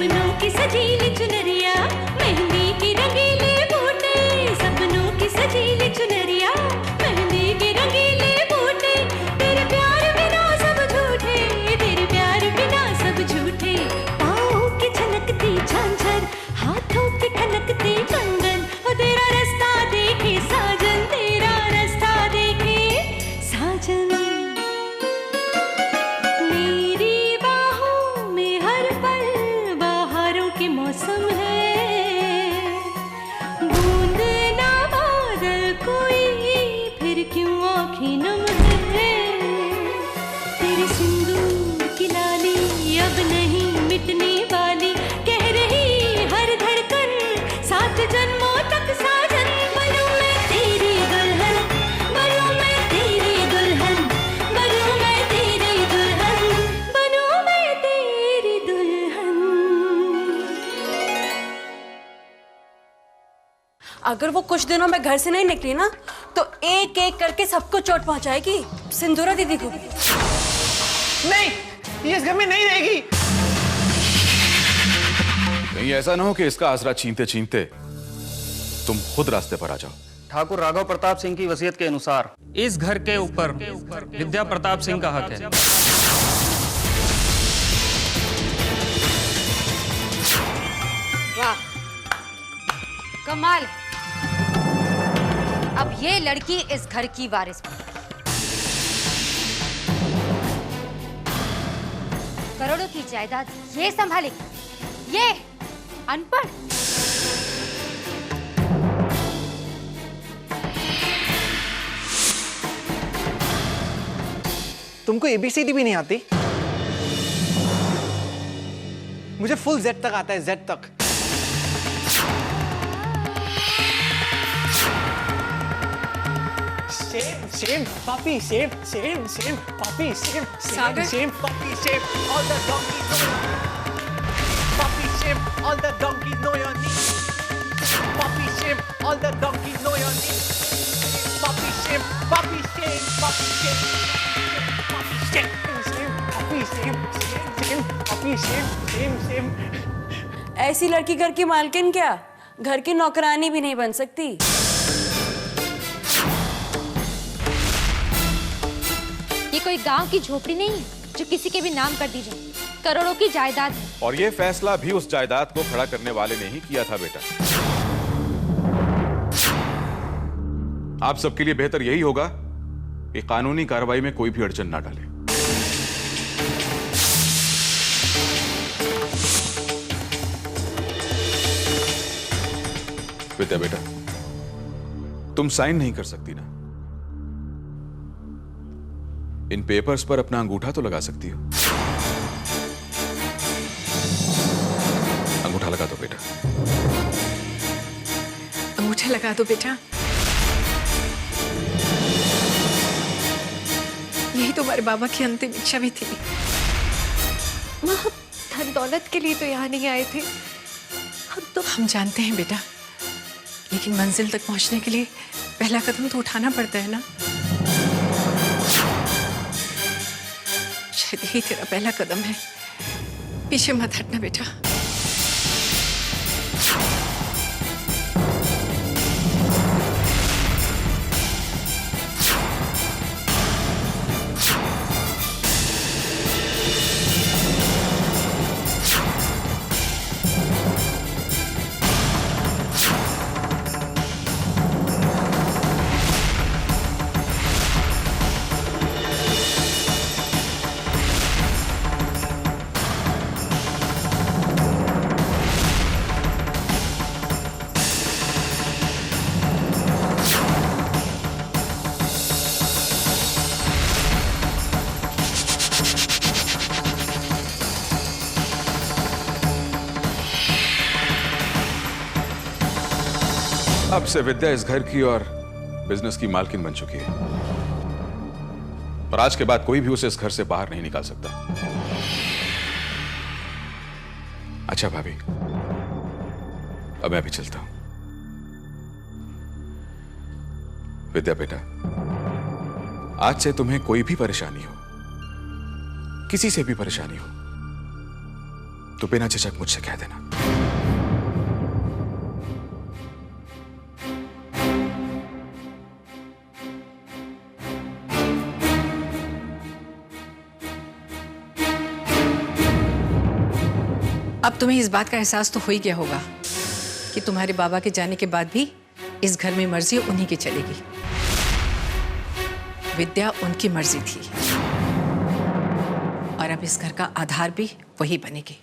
सपनों की सजीली चुनरिया, मेहंदी की रंगीले बूटे, सपनों की सजीली चुनरिया, मेहंदी के रंगीले बूटे, तेरे प्यार बिना सब झूठे, तेरे प्यार बिना सब झूठे, पाँव की छलकती झांझर, हाथों की खनकती कंगन, और तेरा रास्ता देखे साजन, तेरा रास्ता देखे साजन। मेरी बाहों में हर पल बहारों के मौसम है, बूंद ना बादल कोई, फिर क्यों आँखें नम है, तेरे सिंदूर की लाली अब नहीं मिटने वाली, कह रही हर धड़कन सात जन्मों तक साजन। बनूं मैं तेरी दुल्हन, बनूं मैं तेरी दुल्हन, बनूं मैं तेरी दुल्हन, बनूं मैं तेरी दुल्हन। अगर वो कुछ दिनों में घर से नहीं निकली ना, तो एक एक करके सबको चोट पहुंचाएगी, सिंदूरा दीदी को भी। नहीं, ये इस घर में नहीं रहेगी। कहीं ऐसा ना हो कि इसका आसरा छीनते छीनते तुम खुद रास्ते पर आ जाओ। ठाकुर राघव प्रताप सिंह की वसीयत के अनुसार इस घर के ऊपर विद्या प्रताप सिंह का हक है। वाह, कमाल। अब ये लड़की इस घर की वारिस बन गई। करोड़ों की जायदाद ये संभालेगी, ये अनपढ़। तुमको ABCD भी नहीं आती? मुझे फुल Z तक आता है, Z तक। Same, puppy, same, puppy, same, puppy, same, all the donkeys know your name. Puppy, same, all the donkeys know your name. Puppy, same, all the donkeys know your name. Puppy, same, puppy, same, puppy, same, puppy, same, puppy, same, puppy, same. ऐसी लड़की घर की मालकिन क्या, घर की नौकरानी भी नहीं बन सकती। ये कोई गांव की झोपड़ी नहीं है जो किसी के भी नाम कर दी जाए। करोड़ों की जायदाद है। और ये फैसला भी उस जायदाद को खड़ा करने वाले ने ही किया था बेटा। आप सबके लिए बेहतर यही होगा कि कानूनी कार्रवाई में कोई भी अड़चन ना डाले। विद्या बेटा, तुम साइन नहीं कर सकती ना, इन पेपर्स पर अपना अंगूठा तो लगा सकती हो। अंगूठा लगा दो बेटा। अंगूठा लगा दो बेटा। यही तो हमारे बाबा की अंतिम इच्छा भी थी। माँ, हम धन दौलत के लिए तो यहाँ नहीं आए थे। हम जानते हैं बेटा, लेकिन मंजिल तक पहुंचने के लिए पहला कदम तो उठाना पड़ता है ना। शायद यही तेरा पहला कदम है। पीछे मत हटना बेटा। अब से विद्या इस घर की और बिजनेस की मालकिन बन चुकी है, और आज के बाद कोई भी उसे इस घर से बाहर नहीं निकाल सकता। अच्छा भाभी, अब मैं भी चलता हूं। विद्या बेटा, आज से तुम्हें कोई भी परेशानी हो, किसी से भी परेशानी हो, तो बिना झिझक मुझसे कह देना। अब तुम्हें इस बात का एहसास तो हो ही गया होगा कि तुम्हारे बाबा के जाने के बाद भी इस घर में मर्जी उन्हीं की चलेगी। विद्या उनकी मर्जी थी और अब इस घर का आधार भी वही बनेगी।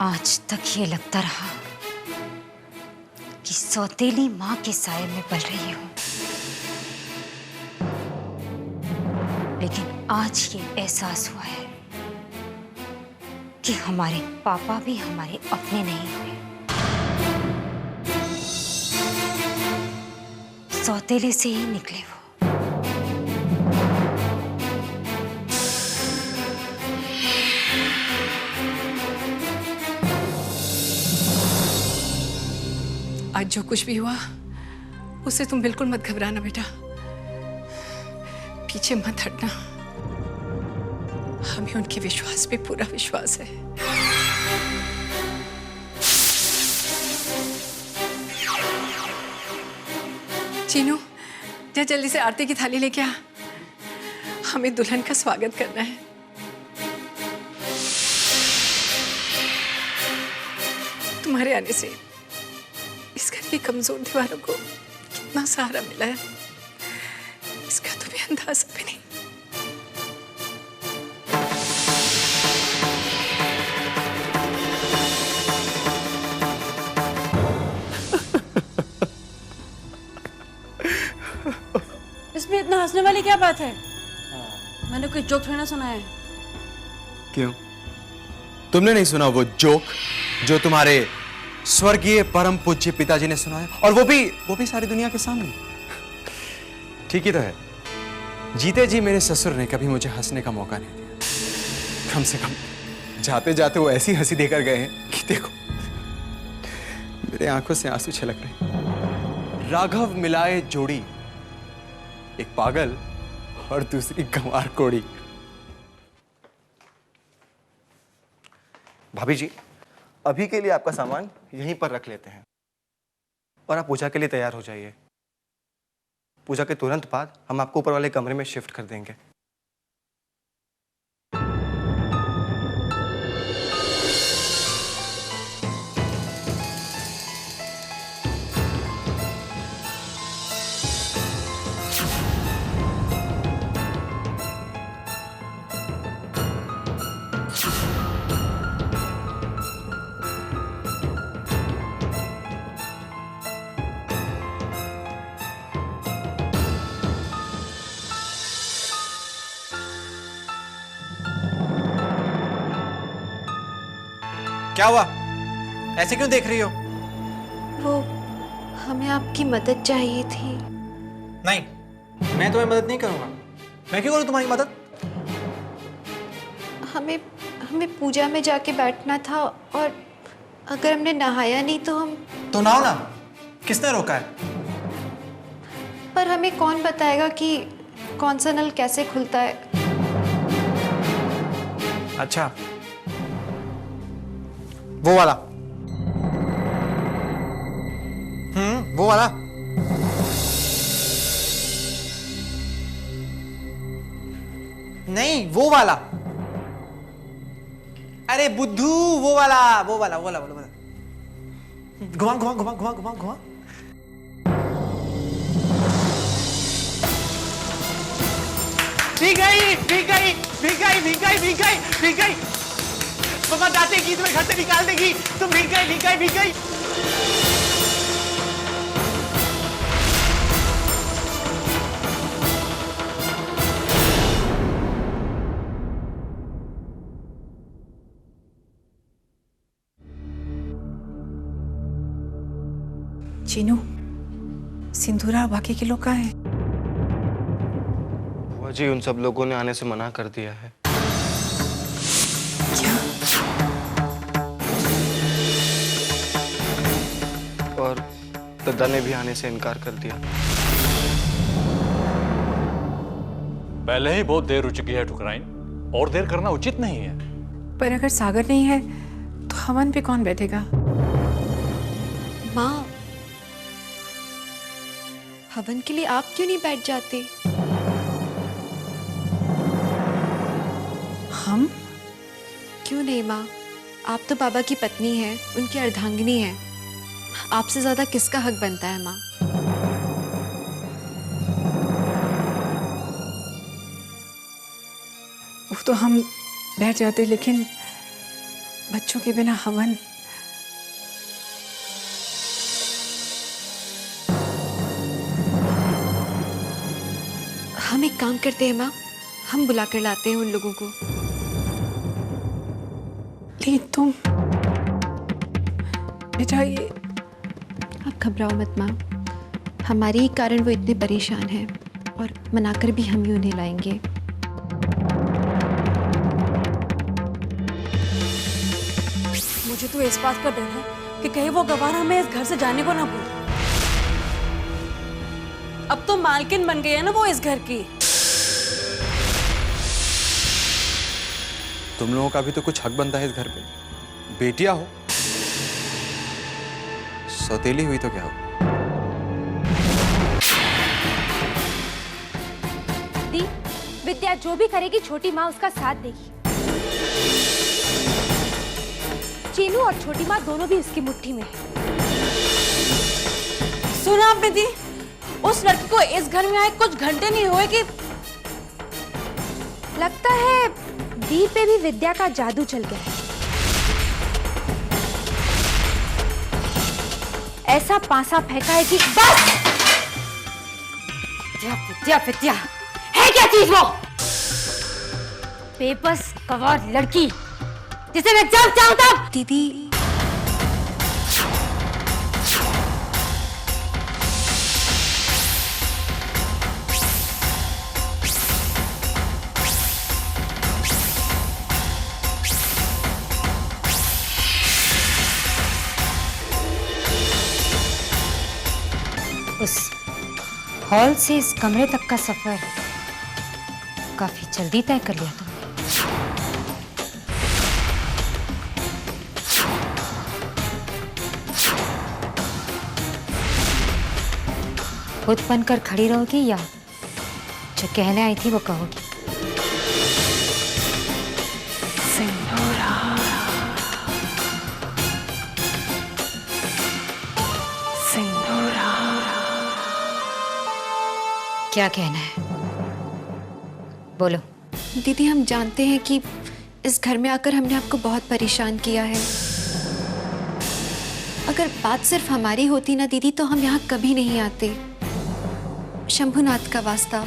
आज तक ये लगता रहा कि सौतेली माँ के साये में पल रही हूँ, लेकिन आज ये एहसास हुआ है कि हमारे पापा भी हमारे अपने नहीं हुए, सौतेले से ही निकले वो। आज जो कुछ भी हुआ उससे तुम बिल्कुल मत घबराना बेटा, पीछे मत हटना। हमें उनके विश्वास पे पूरा विश्वास है। चीनू, जा जल्दी से आरती की थाली लेके आ, हमें दुल्हन का स्वागत करना है। तुम्हारे आने से इस घर की कमजोर दीवारों को कितना सहारा मिला है, इसका तुम्हें अंदाजा भी नहीं। इसमें इतना हंसने वाली क्या बात है? मैंने कोई जोक थोड़ी ना सुना है। क्यों? तुमने नहीं सुना वो जोक जो तुम्हारे स्वर्गीय परम पूज्य पिताजी ने सुनाया, और वो भी सारी दुनिया के सामने? ठीक ही तो है, जीते जी मेरे ससुर ने कभी मुझे हंसने का मौका नहीं दिया। कम से कम जाते जाते वो ऐसी हंसी देकर गए हैं कि देखो मेरे आंखों से आंसू छलक रहे। राघव मिलाए जोड़ी, एक पागल और दूसरी गंवार कोड़ी। भाभी जी, अभी के लिए आपका सामान यहीं पर रख लेते हैं और आप पूजा के लिए तैयार हो जाइए। पूजा के तुरंत बाद हम आपको ऊपर वाले कमरे में शिफ्ट कर देंगे। क्या हुआ? ऐसे क्यों देख रही हो? वो हमें आपकी मदद चाहिए थी। नहीं, मैं तुम्हें मदद नहीं करूंगा। मैं क्यों करूं तुम्हारी मदद? हमें पूजा में जाके बैठना था और अगर हमने नहाया नहीं तो हम... तो नहाओ ना, किसने रोका है? पर हमें कौन बताएगा कि कौन सा नल कैसे खुलता है? अच्छा, वो वाला। वो वाला। नहीं, वो वाला। अरे बुद्धू, वो वाला, वो वाला, वो वाला, वो वाला। घुमा घुमा घुमा घुमा घुमा घुमा। भीग गई, भीग गई, भीग गई, भीग गई, भीग गई, भीग गई। मम्मा डांटेगी, तुम्हें घर से निकाल देगी। तुम भीग गई, भीग गई, भीग गई। चीनू, सिंदूरा बाकी के लोग कहाँ हैं? बुआ जी, उन सब लोगों ने आने से मना कर दिया है। क्या? और दद्दा ने भी आने से इनकार कर दिया। पहले ही बहुत देर हो चुकी है ठुकराइन, और देर करना उचित नहीं है। पर अगर सागर नहीं है तो हवन पे कौन बैठेगा? माँ, हवन के लिए आप क्यों नहीं बैठ जाते? हम? क्यों नहीं माँ, आप तो बाबा की पत्नी हैं, उनकी अर्धांगिनी हैं। आपसे ज्यादा किसका हक बनता है माँ? वो तो हम बैठ जाते, लेकिन बच्चों के बिना हवन। हम एक काम करते हैं माँ, हम बुला कर लाते हैं उन लोगों को। लेकिन तुम बेटा, ये आप घबराओ मत माँ, हमारे ही कारण वो इतने परेशान हैं, और मनाकर भी हम ही उन्हें लाएंगे। मुझे तो इस बात का डर है कि कहीं वो गवार हमें इस घर से जाने को ना बोले। अब तो मालकिन बन गई है ना वो इस घर की। तुम लोगों का भी तो कुछ हक बनता है इस घर पे। बेटियां हो, सौतेली हुई तो क्या हो। दी, विद्या जो भी करेगी छोटी माँ उसका साथ देगी। चीनू और छोटी माँ दोनों भी उसकी मुट्ठी में है। सुना आपने दी? उस लड़की को इस घर में आए कुछ घंटे नहीं हुए कि लगता है दी पे भी विद्या का जादू चल गया है। ऐसा पासा फेंका है कि बस। विद्या विद्या विद्या है क्या चीज वो? बेबस गवार लड़की जिसे मैं जब चाहूं तब। दीदी, उस हॉल से इस कमरे तक का सफर काफी जल्दी तय कर लिया तुमने। खुद बनकर खड़ी रहोगी या जो कहने आई थी वो कहोगी? सिंदूरा, सिंदूरा। क्या कहना है, बोलो। दीदी, हम जानते हैं कि इस घर में आकर हमने आपको बहुत परेशान किया है। अगर बात सिर्फ हमारी होती ना दीदी, तो हम यहाँ कभी नहीं आते। शंभुनाथ का वास्ता।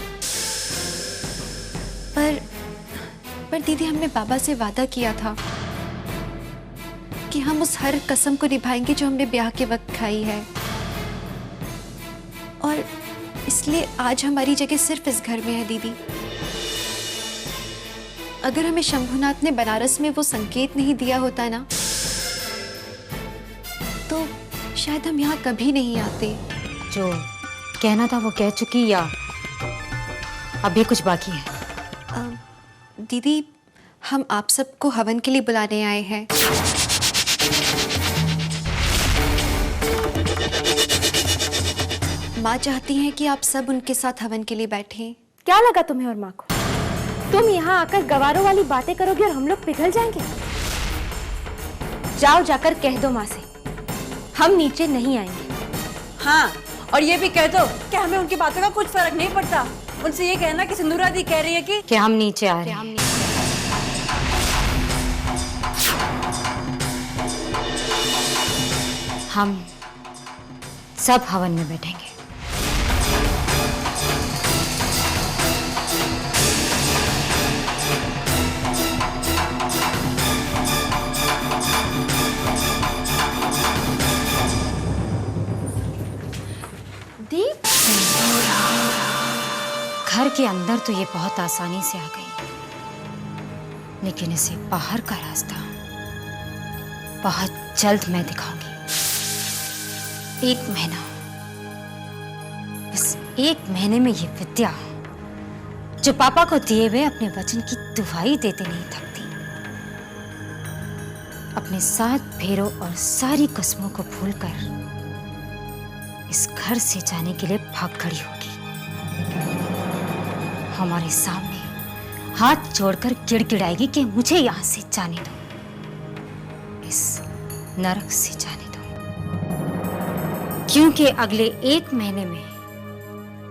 पर दीदी, हमने बाबा से वादा किया था कि हम उस हर कसम को निभाएंगे जो हमने ब्याह के वक्त खाई है, और इसलिए आज हमारी जगह सिर्फ इस घर में है दीदी। अगर हमें शंभुनाथ ने बनारस में वो संकेत नहीं दिया होता ना, तो शायद हम यहाँ कभी नहीं आते। जो कहना था वो कह चुकी या अभी कुछ बाकी है? दीदी, हम आप सबको हवन के लिए बुलाने आए हैं। माँ चाहती हैं कि आप सब उनके साथ हवन के लिए बैठें। क्या लगा तुम्हें और माँ को? तुम यहाँ आकर गवारों वाली बातें करोगे और हम लोग पिघल जाएंगे? जाओ जाकर कह दो माँ से हम नीचे नहीं आएंगे। हाँ, और ये भी कह दो कि हमें उनकी बातों का कुछ फर्क नहीं पड़ता। उनसे ये कहना कि सिंदूरा दी कह रही है कि हम नीचे आ रहे हैं। हम सब हवन में बैठेंगे। दीप, घर के अंदर तो ये बहुत आसानी से आ गई, लेकिन इसे बाहर का रास्ता बहुत जल्द मैं दिखाऊंगी। 1 महीना, इस 1 महीने में ये विद्या जो पापा को दिए हुए अपने वचन की दुहाई देते नहीं थकती, अपने 7 फेरों और सारी कस्मों को भूलकर इस घर से जाने के लिए भाग खड़ी होगी। हमारे सामने हाथ जोड़कर गिड़गिड़ाएगी कि मुझे यहां से जाने दो, इस नरक से जाने दो, क्योंकि अगले 1 महीने में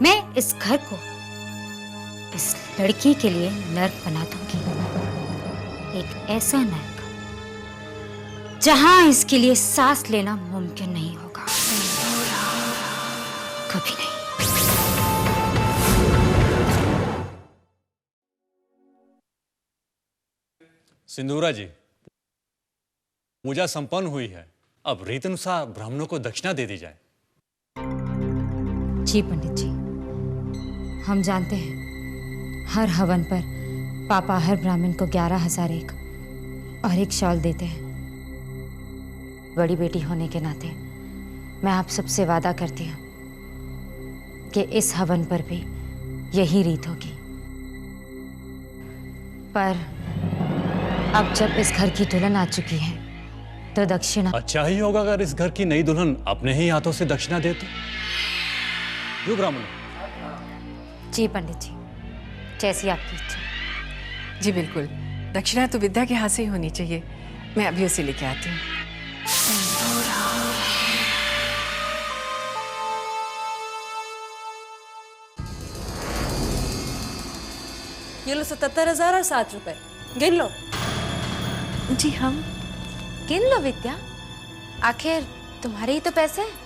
मैं इस घर को इस लड़की के लिए नर्क बना दूंगी। एक ऐसा नर्क जहां इसके लिए सांस लेना मुमकिन नहीं होगा, कभी नहीं। सिंदूरा जी, पूजा संपन्न हुई है। अब रीत अनुसार ब्राह्मणों को दक्षिणा दे दी जाए। जी पंडित जी, हम जानते हैं हर हवन पर पापा हर ब्राह्मण को 11,000 एक और एक शॉल देते हैं। बड़ी बेटी होने के नाते मैं आप सबसे वादा करती हूँ कि इस हवन पर भी यही रीत होगी। पर अब जब इस घर की दुल्हन आ चुकी है तो दक्षिणा। अच्छा ही होगा अगर इस घर की नई दुल्हन अपने ही हाथों से दक्षिणा दे तो। क्यों ब्राह्मण? जी पंडित जी, जैसी आपकी इच्छा। जी बिल्कुल, दक्षिणा तो विद्या के हाथ से ही होनी चाहिए। मैं अभी उसे लेके आती हूँ। ये लो 77,000 और 7 रुपए, गिन लो। जी हम गिन लो विद्या, आखिर तुम्हारे ही तो पैसे हैं।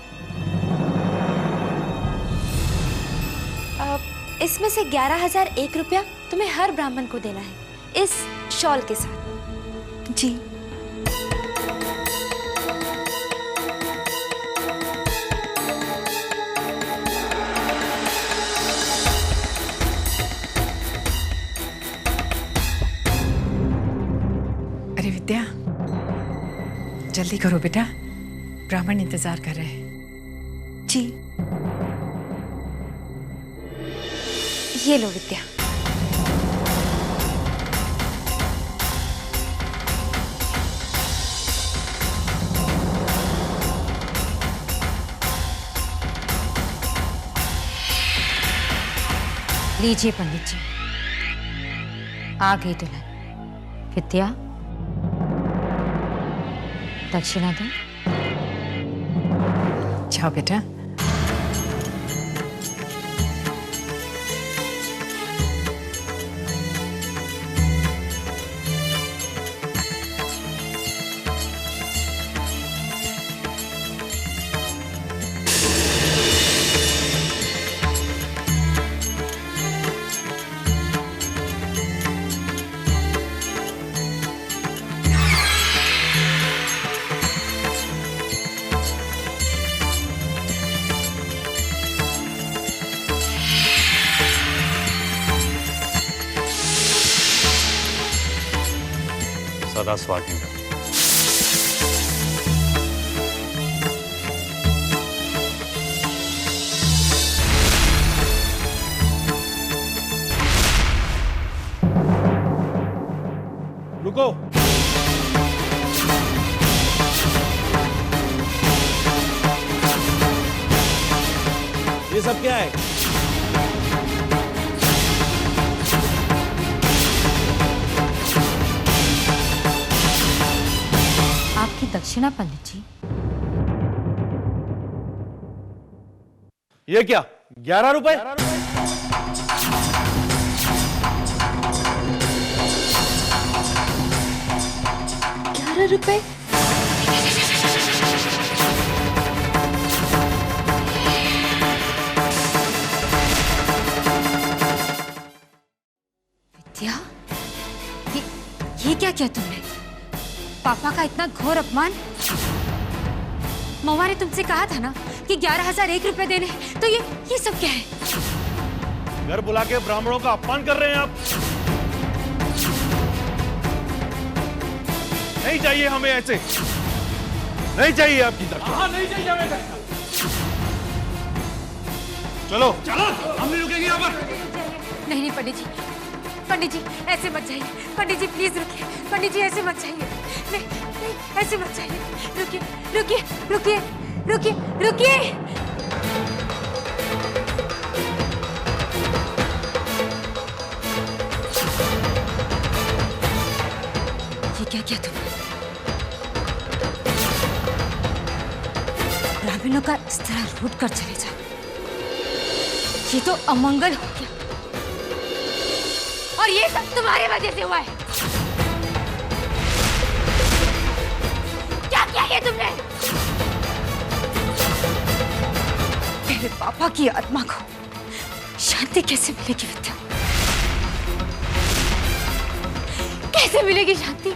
इसमें से 11,001 रुपया तुम्हें हर ब्राह्मण को देना है, इस शॉल के साथ। जी अरे विद्या, जल्दी करो बेटा, ब्राह्मण इंतजार कर रहे हैं। जी, ये लो विद्या। लीजिए पंडित जी, आ गई दुल्हन। विद्या, दक्षिणा दो। जाओ बेटा। सदा स्वागत है। रुको, ये सब क्या है? आपकी दक्षिणा पंडित जी। ये क्या? 11 रुपए? 11 रुपए? विद्या, ये क्या किया तुमने? पापा का इतना घोर अपमान। मवा ने तुमसे कहा था ना कि 11,001 रुपए देने, तो ये सब क्या है? घर बुला के ब्राह्मणों का अपमान कर रहे हैं आप। नहीं चाहिए हमें ऐसे, नहीं चाहिए आपकी दक्षिणा। नहीं चाहिए हमें दक्षिणा। चलो चलो, हम नहीं रुकेंगे यहाँ पर। नहीं नहीं पंडित जी ऐसे मत जाइए। पंडित जी प्लीज रुकिए। पंडित जी ऐसे मत जाइए। नहीं नहीं ऐसे मत जाइए। रुकिए रुकिए रुकिए रुकिए रुकिए। ये क्या किया तुमने? ब्राह्मणों का इस तरह लूट कर चले जाना, ये तो अमंगल हो गया। और ये सब तुम्हारी वजह से हुआ है। क्या किया ये तुमने? मेरे पापा की आत्मा को शांति कैसे मिलेगी विद्या? कैसे मिलेगी शांति?